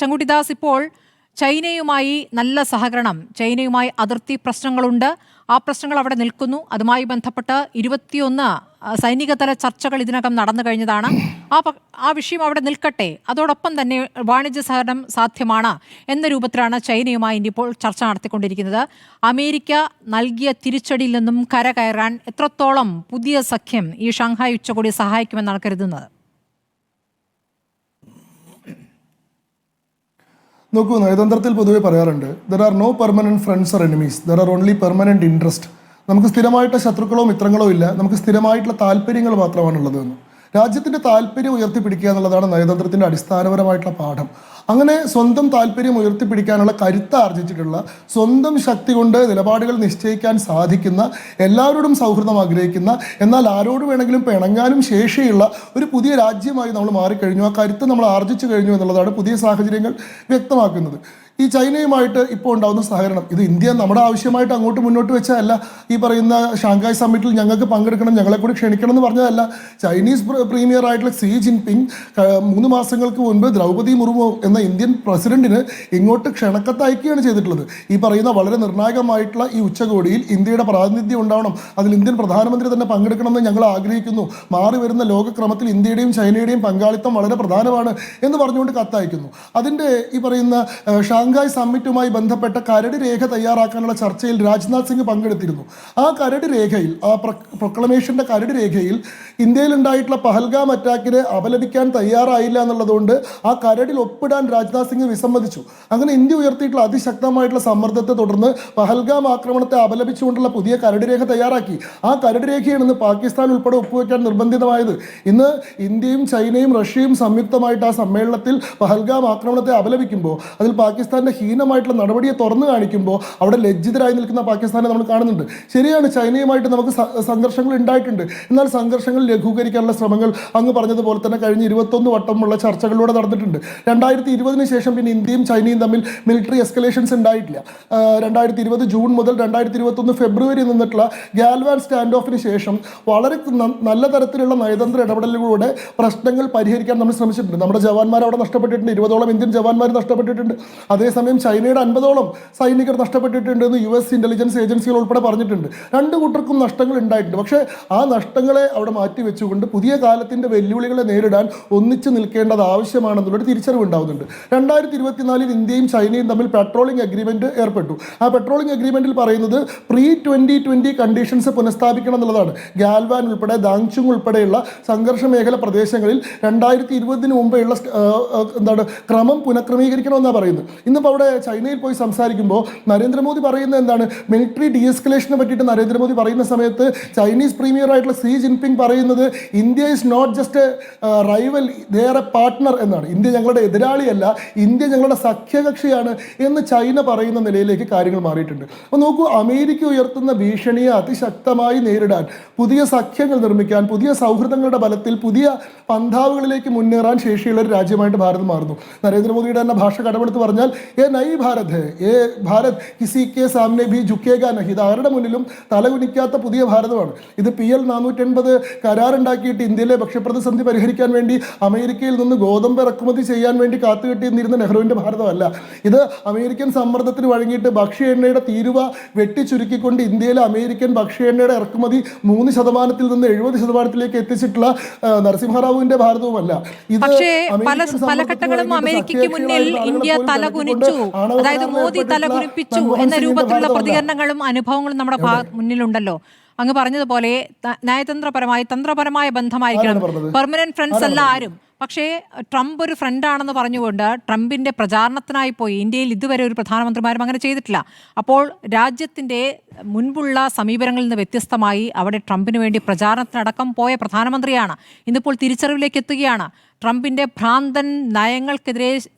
ശങ്കുട്ടിദാസ്, ഇപ്പോൾ ചൈനയുമായി നല്ല സഹകരണം, ചൈനയുമായി അതിർത്തി പ്രശ്നങ്ങളുണ്ട്, ആ പ്രശ്നങ്ങൾ അവിടെ നിൽക്കുന്നു. അതുമായി ബന്ധപ്പെട്ട് 21 സൈനികതല ചർച്ചകൾ ഇതിനകം നടന്നു കഴിഞ്ഞതാണ്. ആ വിഷയം അവിടെ നിൽക്കട്ടെ. അതോടൊപ്പം തന്നെ വാണിജ്യ സഹകരണം സാധ്യമാണ് എന്ന രൂപത്തിലാണ് ചൈനയുമായി ഇന്ത്യ ഇപ്പോൾ ചർച്ച നടത്തിക്കൊണ്ടിരിക്കുന്നത്. അമേരിക്ക നൽകിയ തിരിച്ചടിയിൽ നിന്നും കരകയറാൻ എത്രത്തോളം പുതിയ സഖ്യം ഈ ഷാങ്ഹായ് ഉച്ചകോടി സഹായിക്കുമെന്നാണ് കരുതുന്നത്? നോക്കൂ, നയതന്ത്രത്തിൽ പൊതുവെ പറയാറുണ്ട്, there are no permanent friends or enemies, there are only permanent interest. നമുക്ക് സ്ഥിരമായിട്ടുള്ള ശത്രുക്കളോ മിത്രങ്ങളോ ഇല്ല, നമുക്ക് സ്ഥിരമായിട്ടുള്ള താല്പര്യങ്ങൾ മാത്രമാണുള്ളത് എന്ന്. രാജ്യത്തിൻ്റെ താല്പര്യം ഉയർത്തിപ്പിടിക്കുക എന്നുള്ളതാണ് നയതന്ത്രത്തിൻ്റെ അടിസ്ഥാനപരമായിട്ടുള്ള പാഠം. അങ്ങനെ സ്വന്തം താല്പര്യം ഉയർത്തിപ്പിടിക്കാനുള്ള കരുത്ത് ആർജിച്ചിട്ടുള്ള, സ്വന്തം ശക്തി കൊണ്ട് നിലപാടുകൾ നിശ്ചയിക്കാൻ സാധിക്കുന്ന, എല്ലാവരോടും സൗഹൃദം ആഗ്രഹിക്കുന്ന, എന്നാൽ ആരോട് വേണമെങ്കിലും പിണങ്ങാനും ശേഷിയുള്ള ഒരു പുതിയ രാജ്യമായി നമ്മൾ മാറിക്കഴിഞ്ഞു. ആ കരുത്ത് നമ്മൾ ആർജിച്ചു കഴിഞ്ഞു എന്നുള്ളതാണ് പുതിയ സാഹചര്യങ്ങൾ വ്യക്തമാക്കുന്നത്. ഈ ചൈനയുമായിട്ട് ഇപ്പോൾ ഉണ്ടാകുന്ന സഹകരണം, ഇത് ഇന്ത്യ നമ്മുടെ ആവശ്യമായിട്ട് അങ്ങോട്ട് മുന്നോട്ട് വെച്ചതല്ല. ഈ പറയുന്ന ഷാങ്ഹായ് സമ്മിറ്റിൽ ഞങ്ങൾക്ക് പങ്കെടുക്കണം, ഞങ്ങളെ കൂടി ക്ഷണിക്കണം എന്ന് പറഞ്ഞതല്ല. ചൈനീസ് പ്രീമിയർ ആയിട്ടുള്ള സി ജിൻപിങ് 3 മാസങ്ങൾക്ക് മുൻപ് ദ്രൗപദി മുർമു എന്ന ഇന്ത്യൻ പ്രസിഡന്റിന് ഇങ്ങോട്ട് ക്ഷണക്കത്ത് അയക്കുകയാണ് ചെയ്തിട്ടുള്ളത്. ഈ പറയുന്ന വളരെ നിർണായകമായിട്ടുള്ള ഈ ഉച്ചകോടിയിൽ ഇന്ത്യയുടെ പ്രാതിനിധ്യം ഉണ്ടാവണം, അതിൽ ഇന്ത്യൻ പ്രധാനമന്ത്രി തന്നെ പങ്കെടുക്കണമെന്ന് ഞങ്ങൾ ആഗ്രഹിക്കുന്നു, മാറി വരുന്ന ലോകക്രമത്തിൽ ഇന്ത്യയുടെയും ചൈനയുടെയും പങ്കാളിത്തം വളരെ പ്രധാനമാണ് എന്ന് പറഞ്ഞുകൊണ്ട് കത്തയക്കുന്നു. അതിൻ്റെ ഈ പറയുന്ന ഷാങ്ഹായ് സമ്മിറ്റുമായി ബന്ധപ്പെട്ട കരട് രേഖ തയ്യാറാക്കാനുള്ള ചർച്ചയിൽ രാജ്നാഥ് സിംഗ് പങ്കെടുത്തിരുന്നു. ആ കരട് രേഖയിൽ, ആ പ്രൊക്ലമേഷൻ്റെ കരട് രേഖയിൽ ഇന്ത്യയിലുണ്ടായിട്ടുള്ള പഹൽഗാം അറ്റാക്കിനെ അപലപിക്കാൻ തയ്യാറായില്ല എന്നുള്ളതുകൊണ്ട് ആ കരടിൽ ഒപ്പിടാൻ രാജ്നാഥ് സിംഗ് വിസമ്മതിച്ചു. അങ്ങനെ ഇന്ത്യ ഉയർത്തിയിട്ടുള്ള അതിശക്തമായിട്ടുള്ള സമ്മർദ്ദത്തെ തുടർന്ന് പഹൽഗാം ആക്രമണത്തെ അപലപിച്ചുകൊണ്ടുള്ള പുതിയ കരട് രേഖ തയ്യാറാക്കി. ആ കരട് രേഖയാണ് ഇന്ന് പാകിസ്ഥാൻ ഉൾപ്പെടെ ഒപ്പുവെക്കാൻ നിർബന്ധിതമായത്. ഇന്ന് ഇന്ത്യയും ചൈനയും റഷ്യയും സംയുക്തമായിട്ട് ആ സമ്മേളനത്തിൽ പഹൽഗാം ആക്രമണത്തെ അപലപിക്കുമ്പോൾ, അതിൽ പാകിസ്ഥാന്റെ ഹീനമായിട്ടുള്ള നടപടിയെ തുറന്നു കാണിക്കുമ്പോൾ അവിടെ ലജ്ജിതരായി നിൽക്കുന്ന പാകിസ്ഥാനെ നമ്മൾ കാണുന്നുണ്ട്. ശരിയാണ്, ചൈനയുമായിട്ട് നമുക്ക് സംഘർഷങ്ങൾ ഉണ്ടായിട്ടുണ്ട്. എന്നാൽ സംഘർഷങ്ങൾ ലഘൂകരിക്കാനുള്ള ശ്രമങ്ങൾ അങ്ങ് പറഞ്ഞതുപോലെ തന്നെ കഴിഞ്ഞ 21 വട്ടമുള്ള ചർച്ചകളിലൂടെ നടന്നിട്ടുണ്ട്. 2020 ശേഷം പിന്നെ ഇന്ത്യയും ചൈനയും തമ്മിൽ മിലിറ്ററി എസ്കലേഷൻസ് ഉണ്ടായിട്ടില്ല. 2020 ജൂൺ മുതൽ 2021 ഫെബ്രുവരി നിന്നിട്ടുള്ള ഗാൽവാൻ സ്റ്റാൻഡ് ഓഫിന് ശേഷം വളരെ നല്ല തരത്തിലുള്ള നയതന്ത്ര ഇടപെടലുകളിലൂടെ പ്രശ്നങ്ങൾ പരിഹരിക്കാൻ നമ്മൾ ശ്രമിച്ചിട്ടുണ്ട്. നമ്മുടെ ജവാന്മാർ അവിടെ നഷ്ടപ്പെട്ടിട്ടുണ്ട്, 20ഓളം ഇന്ത്യൻ ജവാന്മാർ നഷ്ടപ്പെട്ടിട്ടുണ്ട്. അതേസമയം ചൈനയുടെ 50ഓളം സൈനികർ നഷ്ടപ്പെട്ടിട്ടുണ്ട് എന്ന് US ഇന്റലിജൻസ് ഏജൻസികൾ ഉൾപ്പെടെ പറഞ്ഞിട്ടുണ്ട്. രണ്ടു കൂട്ടർക്കും നഷ്ടങ്ങൾ ഉണ്ടായിട്ടുണ്ട്. പക്ഷേ ആ നഷ്ടങ്ങളെ അവിടെ മാറ്റി വെച്ചുകൊണ്ട് പുതിയ കാലത്തിൻ്റെ വെല്ലുവിളികളെ നേരിടാൻ ഒന്നിച്ചു നിൽക്കേണ്ടത് ആവശ്യമാണെന്നുള്ളൊരു തിരിച്ചറിവ് ഉണ്ടാവുന്നുണ്ട്. 2024 ഇന്ത്യയും ചൈനയും തമ്മിൽ പെട്രോളിംഗ് അഗ്രിമെന്റ് ഏർപ്പെട്ടു. ആ പെട്രോളിംഗ് അഗ്രിമെന്റിൽ പറയുന്നത് pre-2020 കണ്ടീഷൻസ് പുനഃസ്ഥാപിക്കണം എന്നുള്ളതാണ്. ഗാൽവാൻ ഉൾപ്പെടെ ദാങ്ചുങ് ഉൾപ്പെടെയുള്ള സംഘർഷ മേഖല പ്രദേശങ്ങളിൽ 2020 മുമ്പെയുള്ള ക്രമം പുനഃക്രമീകരിക്കണമെന്നാണ് പറയുന്നത്. ഇന്നിപ്പോൾ അവിടെ ചൈനയിൽ പോയി സംസാരിക്കുമ്പോൾ നരേന്ദ്രമോദി പറയുന്നത് എന്താണ്? മിലിറ്ററി ഡീഎസ്കലേഷനെ പറ്റിയിട്ട് നരേന്ദ്രമോദി പറയുന്ന സമയത്ത് ചൈനീസ് പ്രീമിയർ ആയിട്ടുള്ള സി ജിൻപിങ് പറയുന്നത് India is not just rival, they are a partner എന്നാണ്. ഇന്ത്യ ഞങ്ങളുടെ എതിരാളിയല്ല, ഇന്ത്യ ഞങ്ങളുടെ സഖ്യകക്ഷിയാണ് എന്ന് ചൈന പറയുന്ന നിലയിലേക്ക് കാര്യങ്ങൾ മാറിയിട്ടുണ്ട്. അപ്പോൾ നോക്കൂ, അമേരിക്ക ഉയർത്തുന്ന ഭീഷണിയെ അതിശക്തമായി നേരിടാൻ, പുതിയ സഖ്യങ്ങൾ നിർമ്മിക്കാൻ, പുതിയ സൗഹൃദങ്ങളുടെ ബലത്തിൽ പുതിയ പന്ഥാവുകളിലേക്ക് മുന്നേറാൻ ശേഷിയുള്ള ഒരു രാജ്യമായിട്ട് ഭാരതം മാറുന്നു. നരേന്ദ്രമോദിയുടെ തന്നെ ഭാഷ കടമെടുത്ത് പറഞ്ഞാൽ ഏ നൈ ഭാരത് ഹേ, ഏ ഭാരത് കിസി കെ സാമനെ ഭി ജുക്കേഗ നഹി, ഇത് ആരുടെ മുന്നിലും തലകുനിക്കാത്ത പുതിയ ഭാരതമാണ്. ഇത് PL 480 കരാറുണ്ടാക്കിയിട്ട് ഇന്ത്യയിലെ ഭക്ഷ്യപ്രതിസന്ധി പരിഹരിക്കാൻ വേണ്ടി അമേരിക്കയിൽ നിന്ന് ഗോതമ്പ് ഇറക്കുമതി ചെയ്യാൻ വേണ്ടി കാത്തുകെട്ടിയിരുന്ന നെഹ്റുവിൻ്റെ ഭാരതമല്ല. ഇത് അമേരിക്കൻ സമ്മർദ്ദത്തിന് വഴങ്ങിയിട്ട് ഭക്ഷ്യ എണ്ണയുടെ തീരുവ വെട്ടിച്ചുരുക്കിക്കൊണ്ട് ഇന്ത്യയിലെ അമേരിക്കൻ ഭക്ഷ്യ എണ്ണയുടെ ഇറക്കുമതി 3% നിന്ന് 70% എത്തിച്ചിട്ടുള്ള നരസിംഹറാവുവിന്റെ ഭാരതവുമല്ല. ഇത് പല ഘട്ടങ്ങളും അമേരിക്കയ്ക്ക് മുന്നിൽ ഇന്ത്യ തലകുനിച്ചു, അതായത് മോദി തലകുനിപ്പിച്ചു എന്ന രൂപത്തിലുള്ള പ്രതികരണങ്ങളും അനുഭവങ്ങളും നമ്മുടെ മുന്നിലുണ്ടല്ലോ. അങ്ങ് പറഞ്ഞതുപോലെ തന്ത്രപരമായ ബന്ധമായിരിക്കണം, പെർമനന്റ് ഫ്രണ്ട്സ് അല്ല ആരും. പക്ഷേ ട്രംപ് ഒരു ഫ്രണ്ടാണെന്ന് പറഞ്ഞുകൊണ്ട് ട്രംപിൻ്റെ പ്രചാരണത്തിനായി പോയി ഇന്ത്യയിൽ ഇതുവരെ ഒരു പ്രധാനമന്ത്രിമാരും അങ്ങനെ ചെയ്തിട്ടില്ല. അപ്പോൾ രാജ്യത്തിൻ്റെ മുൻപുള്ള സമീപനങ്ങളിൽ നിന്ന് വ്യത്യസ്തമായി അവിടെ ട്രംപിന് വേണ്ടി പ്രചാരണത്തിനടക്കം പോയ പ്രധാനമന്ത്രിയാണ്. ഇന്നിപ്പോൾ തിരിച്ചറിവിലേക്ക് എത്തുകയാണ്. ട്രംപിൻ്റെ ഭ്രാന്തൻ നയങ്ങൾക്കെതിരെ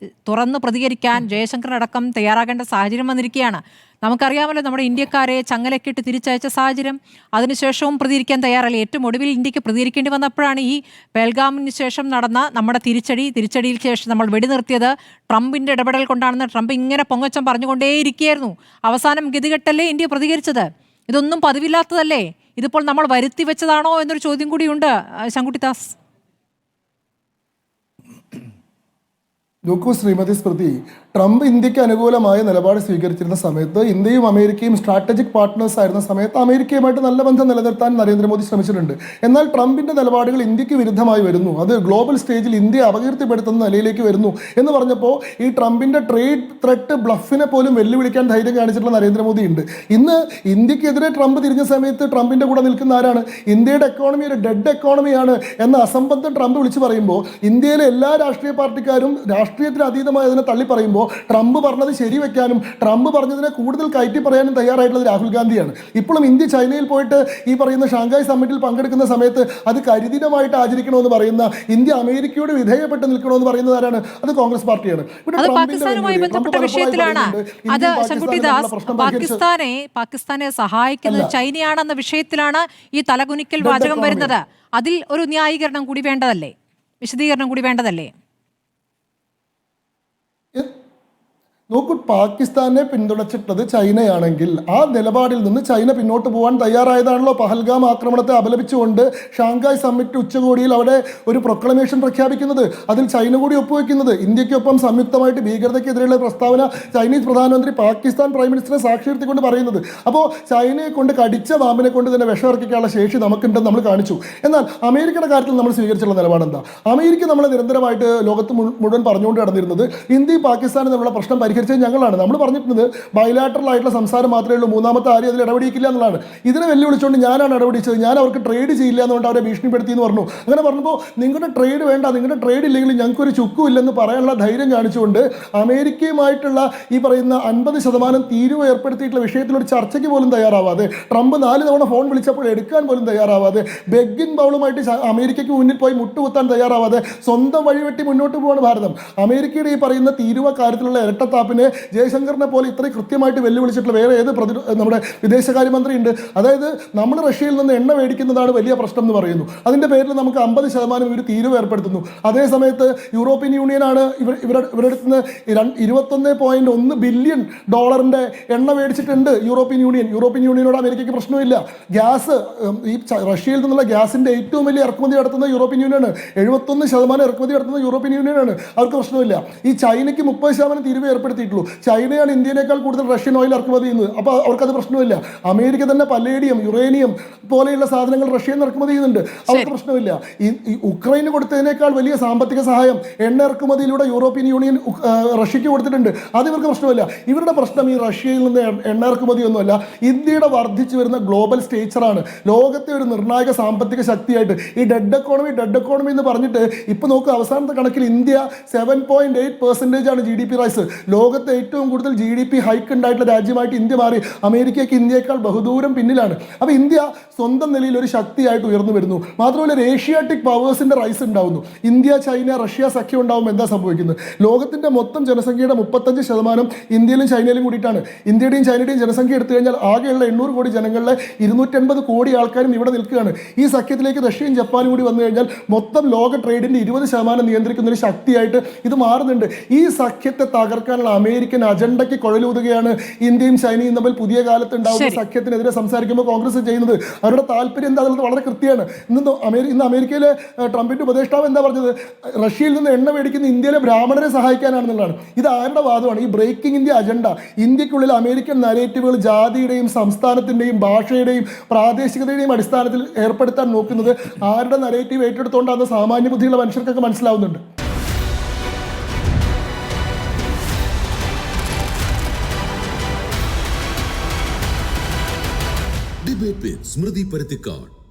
തുറന്ന് പ്രതികരിക്കാൻ ജയശങ്കറിനടക്കം തയ്യാറാകേണ്ട സാഹചര്യം വന്നിരിക്കുകയാണ്. നമുക്കറിയാമല്ലോ നമ്മുടെ ഇന്ത്യക്കാരെ ചങ്ങലക്കിട്ട് തിരിച്ചയച്ച സാഹചര്യം. അതിനുശേഷവും പ്രതികരിക്കാൻ തയ്യാറല്ല. ഏറ്റവും ഒടുവിൽ ഇന്ത്യക്ക് പ്രതികരിക്കേണ്ടി വന്നപ്പോഴാണ് ഈ പെഹൽഗാമിന് ശേഷം നടന്ന നമ്മുടെ തിരിച്ചടിയിൽ ശേഷം നമ്മൾ വെടിനിർത്തിയത് ട്രംപിൻ്റെ ഇടപെടൽ കൊണ്ടാണെന്ന് ട്രംപ് ഇങ്ങനെ പൊങ്ങച്ചം പറഞ്ഞുകൊണ്ടേയിരിക്കുകയായിരുന്നു. അവസാനം ഗതികെട്ടല്ലേ ഇന്ത്യ പ്രതികരിച്ചത്? ഇതൊന്നും പതിവില്ലാത്തതല്ലേ? ഇതിപ്പോൾ നമ്മൾ വരുത്തി വെച്ചതാണോ എന്നൊരു ചോദ്യം കൂടിയുണ്ട് ശങ്കുട്ടിദാസ്. നോക്കൂ ശ്രീമതി സ്മൃതി, ട്രംപ് ഇന്ത്യക്ക് അനുകൂലമായ നിലപാട് സ്വീകരിച്ചിരുന്ന സമയത്ത് ഇന്ത്യയും അമേരിക്കയും സ്ട്രാറ്റജിക് പാർട്ട്നേഴ്സ് ആയിരുന്ന സമയത്ത് അമേരിക്കയുമായിട്ട് നല്ല ബന്ധം നിലനിർത്താൻ നരേന്ദ്രമോദി ശ്രമിച്ചിട്ടുണ്ട്. എന്നാൽ ട്രംപിന്റെ നിലപാടുകൾ ഇന്ത്യക്ക് വിരുദ്ധമായി വരുന്നു, അത് ഗ്ലോബൽ സ്റ്റേജിൽ ഇന്ത്യയെ അപകീർത്തിപ്പെടുത്തുന്ന നിലയിലേക്ക് വരുന്നു എന്ന് പറഞ്ഞപ്പോൾ ഈ ട്രംപിന്റെ ട്രേഡ് ത്രെട്ട് ബ്ലഫിനെ പോലും വെല്ലുവിളിക്കാൻ ധൈര്യം കാണിച്ചിട്ടുള്ള നരേന്ദ്രമോദി ഉണ്ട്. ഇന്ന് ഇന്ത്യക്കെതിരെ ട്രംപ് തിരിഞ്ഞ സമയത്ത് ട്രംപിന്റെ കൂടെ നിൽക്കുന്ന ആരാണ്? ഇന്ത്യയുടെ എക്കോണമി ഒരു ഡെഡ് എക്കോണമിയാണ് എന്ന അസംബന്ധം ട്രംപ് വിളിച്ചു പറയുമ്പോൾ ഇന്ത്യയിലെ എല്ലാ രാഷ്ട്രീയ പാർട്ടിക്കാരും രാഷ്ട്രീയത്തിന് അതീതമായി അതിനെ തള്ളി പറയുമ്പോൾ ട്രംപ് പറഞ്ഞത് ശരിവെക്കാനും ട്രംപ് പറഞ്ഞതിനെ കൂടുതൽ കയറ്റി പറയാനും തയ്യാറായിട്ടുള്ളത് രാഹുൽ ഗാന്ധിയാണ്. ഇപ്പോഴും ഇന്ത്യ ചൈനയിൽ പോയിട്ട് ഈ പറയുന്ന ഷാങ്ഹായ് സമ്മിറ്റിൽ പങ്കെടുക്കുന്ന സമയത്ത് അത് കരിദിനമായിട്ട് ആചരിക്കണമെന്ന് പറയുന്ന, ഇന്ത്യ അമേരിക്കയോട് വിധേയപ്പെട്ട് നിൽക്കണമെന്ന് പറയുന്നത് ആരാണ്? അത് കോൺഗ്രസ് പാർട്ടിയാണ്. അത് പാകിസ്ഥാനുമായി ബന്ധപ്പെട്ട വിഷയത്തിലാണ്. അത് ശങ്കുട്ടിദാസ്, പാകിസ്ഥാനെ സഹായിക്കുന്നത് ചൈനയാണെന്ന വിഷയത്തിലാണ് ഈ തലകുനിക്കൽ വാചകം വരുന്നത്. അതിൽ ഒരു ന്യായീകരണം കൂടി വേണ്ടതല്ലേ, വിശദീകരണം കൂടി വേണ്ടതല്ലേ? നോക്കൂ, പാകിസ്ഥാനെ പിന്തുണച്ചിട്ടത് ചൈനയാണെങ്കിൽ ആ നിലപാടിൽ നിന്ന് ചൈന പിന്നോട്ട് പോകാൻ തയ്യാറായതാണല്ലോ പഹൽഗാം ആക്രമണത്തെ അപലപിച്ചുകൊണ്ട് ഷാങ്ഹായ് സമ്മിറ്റ് ഉച്ചകോടിയിൽ അവിടെ ഒരു പ്രൊക്ലമേഷൻ പ്രഖ്യാപിക്കുന്നത്, അതിൽ ചൈന കൂടി ഒപ്പുവെക്കുന്നത്. ഇന്ത്യക്കൊപ്പം സംയുക്തമായിട്ട് ഭീകരതയ്ക്കെതിരെയുള്ള പ്രസ്താവന ചൈനീസ് പ്രധാനമന്ത്രി പാകിസ്ഥാൻ പ്രൈം മിനിസ്റ്ററെ സാക്ഷ്യപ്പെടുത്തിക്കൊണ്ട് പറയുന്നത്. അപ്പോൾ ചൈനയെ കൊണ്ട് കടിച്ച പാമ്പിനെ കൊണ്ട് തന്നെ വിഷമിറക്കിക്കാനുള്ള ശേഷി നമുക്കുണ്ടെന്ന് നമ്മൾ കാണിച്ചു. എന്നാൽ അമേരിക്കയുടെ കാര്യത്തിൽ നമ്മൾ സ്വീകരിച്ചുള്ള നിലപാട് എന്താ? അമേരിക്ക നമ്മളെ നിരന്തരമായിട്ട് ലോകത്ത് മുഴുവൻ പറഞ്ഞുകൊണ്ട് നടന്നിരുന്നത് ഇന്ത്യയും പാകിസ്ഥാനും തമ്മിലുള്ള പ്രശ്നം പരിഹരിച്ചത് ഞങ്ങളാണ്. നമ്മൾ പറഞ്ഞിട്ടുള്ളത് ബൈലാറ്ററൽ ആയിട്ടുള്ള സംസാരം മാത്രമേ ഉള്ളൂ, മൂന്നാമത്തെ ആരും അതിൽ ഇടപെടിക്കില്ല എന്നുള്ളതാണ്. ഇതിനെ വെല്ലുവിളിച്ചുകൊണ്ട് ഞാനാണ് ഇടപെടിച്ചത്, ഞാൻ അവർക്ക് ട്രേഡ് ചെയ്യില്ല എന്നുകൊണ്ട് അവരെ ഭീഷണിപ്പെടുത്തി എന്ന് പറഞ്ഞു. അങ്ങനെ പറഞ്ഞപ്പോൾ നിങ്ങളുടെ ട്രേഡ് വേണ്ട, നിങ്ങളുടെ ട്രേഡ് ഇല്ലെങ്കിൽ ഞങ്ങൾക്കൊരു ചുക്കും ഇല്ലെന്ന് പറയാനുള്ള ധൈര്യം കാണിച്ചുകൊണ്ട് അമേരിക്കയുമായിട്ടുള്ള ഈ പറയുന്ന 50% തീരുവ ഏർപ്പെടുത്തിയിട്ടുള്ള വിഷയത്തിലൊരു ചർച്ചയ്ക്ക് പോലും തയ്യാറാവാതെ, ട്രംപ് 4 തവണ ഫോൺ വിളിച്ചപ്പോൾ എടുക്കാൻ പോലും തയ്യാറാവാതെ, ബെഗിംഗ് ബൗളുമായിട്ട് അമേരിക്കയ്ക്ക് മുന്നിൽ പോയി മുട്ടുകുത്താൻ തയ്യാറാവാതെ സ്വന്തം വഴിവെട്ടി മുന്നോട്ട് പോവാണ് ഭാരതം. അമേരിക്കയുടെ ഈ പറയുന്ന തീരുവ കാര്യത്തിലുള്ള ഇരട്ടത്താപ്പിനെ ജയശങ്കറിനെ പോലെ ഇത്രയും കൃത്യമായിട്ട് വെല്ലുവിളിച്ചിട്ടുള്ള വേറെ ഏത് നമ്മുടെ വിദേശകാര്യമന്ത്രി ഉണ്ട്? അതായത് നമ്മൾ റഷ്യയിൽ നിന്ന് എണ്ണ മേടിക്കുന്നതാണ് വലിയ പ്രശ്നം എന്ന് പറയുന്നു, അതിൻ്റെ പേരിൽ നമുക്ക് 50% ഇവർ തീരുവ ഏർപ്പെടുത്തുന്നു. അതേ സമയത്ത് യൂറോപ്യൻ യൂണിയനാണ് ഇവരുടെ അടുത്ത് നിന്ന് 21.1 ബില്യൺ ഡോളറിൻ്റെ എണ്ണ മേടിച്ചിട്ടുണ്ട് യൂറോപ്യൻ യൂണിയനോട് അമേരിക്കയ്ക്ക് പ്രശ്നമില്ല. ഗ്യാസ്, ഈ റഷ്യയിൽ നിന്നുള്ള ഗ്യാസിൻ്റെ ഏറ്റവും വലിയ ഇറക്കുമതി നടത്തുന്ന യൂറോപ്യൻ യൂണിയനാണ്. 71% ഇറക്കുമതി നടത്തുന്ന യൂറോപ്യൻ യൂണിയനാണ്. അവർക്ക് പ്രശ്നമില്ല. ഈ ചൈനയ്ക്ക് 30% തീരുവ ഏർപ്പെടുത്തിയിട്ടുള്ളൂ. ചൈനയാണ് ഇന്ത്യനേക്കാൾ കൂടുതൽ റഷ്യൻ ഓയിൽ ഇറക്കുമതി ചെയ്യുന്നത്. അപ്പോൾ അവർക്കത് പ്രശ്നമില്ല. അമേരിക്ക തന്നെ പല്ലേഡിയം, യുറേനിയം പോലെയുള്ള സാധനങ്ങൾ റഷ്യയിൽ നിന്ന് ഇറക്കുമതി ചെയ്യുന്നുണ്ട്, അവർക്ക് പ്രശ്നമില്ല. ഈ ഉക്രൈന് കൊടുത്തതിനേക്കാൾ വലിയ സാമ്പത്തിക സഹായം എണ്ണ ഇറക്കുമതിയിലൂടെ യൂറോപ്യൻ യൂണിയൻ റഷ്യക്ക് കൊടുത്തിട്ടുണ്ട്, അത് ഇവർക്ക് പ്രശ്നമില്ല. ഇവരുടെ പ്രശ്നം ഈ റഷ്യയിൽ നിന്ന് എണ്ണ ഇറക്കുമതിയൊന്നുമല്ല, ഇന്ത്യയുടെ വർദ്ധിച്ചു വരുന്ന ഗ്ലോബൽ സ്റ്റേച്ചറാണ്. ലോകത്തെ ഒരു നിർണായക സാമ്പത്തിക ശക്തിയായിട്ട് ഈ ഡെഡ് എക്കോണമി എന്ന് പറഞ്ഞിട്ട് ഇപ്പോൾ നോക്കുക, അവസാനത്തെ കണക്കിൽ ഇന്ത്യ 7.8% ആണ് GDP റൈസ്. ലോകത്തെ ഏറ്റവും കൂടുതൽ GDP ഹൈക്ക് ഉണ്ടായിട്ടുള്ള രാജ്യമായിട്ട് ഇന്ത്യ മാറി. അമേരിക്കയ്ക്ക് ഇന്ത്യയേക്കാൾ ബഹുദൂരം പിന്നിലാണ്. അപ്പോൾ ഇന്ത്യ സ്വന്തം നിലയിൽ ഒരു ശക്തിയായിട്ട് ഉയർന്നു വരുന്നു. മാത്രമല്ല ഒരു ഏഷ്യാറ്റിക് പവേഴ്സിൻ്റെ റൈസ് ഉണ്ടാവുന്നു. ഇന്ത്യ, ചൈന, റഷ്യ സഖ്യം ഉണ്ടാവുമ്പോൾ എന്താ സംഭവിക്കുന്നത്? ലോകത്തിൻ്റെ മൊത്തം ജനസംഖ്യയുടെ 35% ഇന്ത്യയിലും ചൈനയിലും കൂടിയിട്ടാണ്. ഇന്ത്യയുടെയും ചൈനയുടെയും ജനസംഖ്യ എടുത്തു കഴിഞ്ഞാൽ ആകെയുള്ള 800 കോടി ജനങ്ങളിലെ 280 കോടി ആൾക്കാരും ഇവിടെ നിൽക്കുകയാണ്. ഈ സഖ്യത്തിലേക്ക് റഷ്യയും ജപ്പാനും കൂടി വന്നു കഴിഞ്ഞാൽ മൊത്തം ലോക ട്രേഡിൻ്റെ 20% നിയന്ത്രിക്കുന്ന ഒരു ശക്തിയായിട്ട് ഇത് മാറുന്നുണ്ട്. ഈ സഖ്യത്തെ തകർക്കാനുള്ള അമേരിക്കൻ അജണ്ടയ്ക്ക് കുഴലൂതുകയാണ് ഇന്ത്യയും ചൈനയും തമ്മിൽ പുതിയ കാലത്ത് ഉണ്ടാവുന്ന സഖ്യത്തിനെതിരെ സംസാരിക്കുമ്പോൾ കോൺഗ്രസ് ചെയ്യുന്നത്. അവരുടെ താല്പര്യം എന്താ എന്നുള്ളത് വളരെ കൃത്യമാണ്. ഇന്ന് അമേരിക്കയിലെ ട്രംപിന്റെ ഉപദേഷ്ടാവ് എന്താ പറഞ്ഞത്? റഷ്യയിൽ നിന്ന് എണ്ണ മേടിക്കുന്ന ഇന്ത്യയിലെ ബ്രാഹ്മണരെ സഹായിക്കാനാണെന്നുള്ളതാണ്. ഇത് ആരുടെ വാദമാണ്? ഈ ബ്രേക്കിംഗ് ഇന്ത്യ അജണ്ട. ഇന്ത്യക്കുള്ളിൽ അമേരിക്കൻ നരേറ്റീവുകൾ ജാതിയുടെയും സംസ്ഥാനത്തിൻ്റെയും ഭാഷയുടെയും പ്രാദേശികതയുടെയും അടിസ്ഥാനത്തിൽ ഏർപ്പെടുത്താൻ നോക്കുന്നത് ആരുടെ നരേറ്റീവ് ഏറ്റെടുത്തുകൊണ്ടാണ് സാമാന്യ ബുദ്ധിയുള്ള മനുഷ്യർക്കൊക്കെ മനസ്സിലാവുന്നുണ്ട്. Debate with Smriti Parathikkad.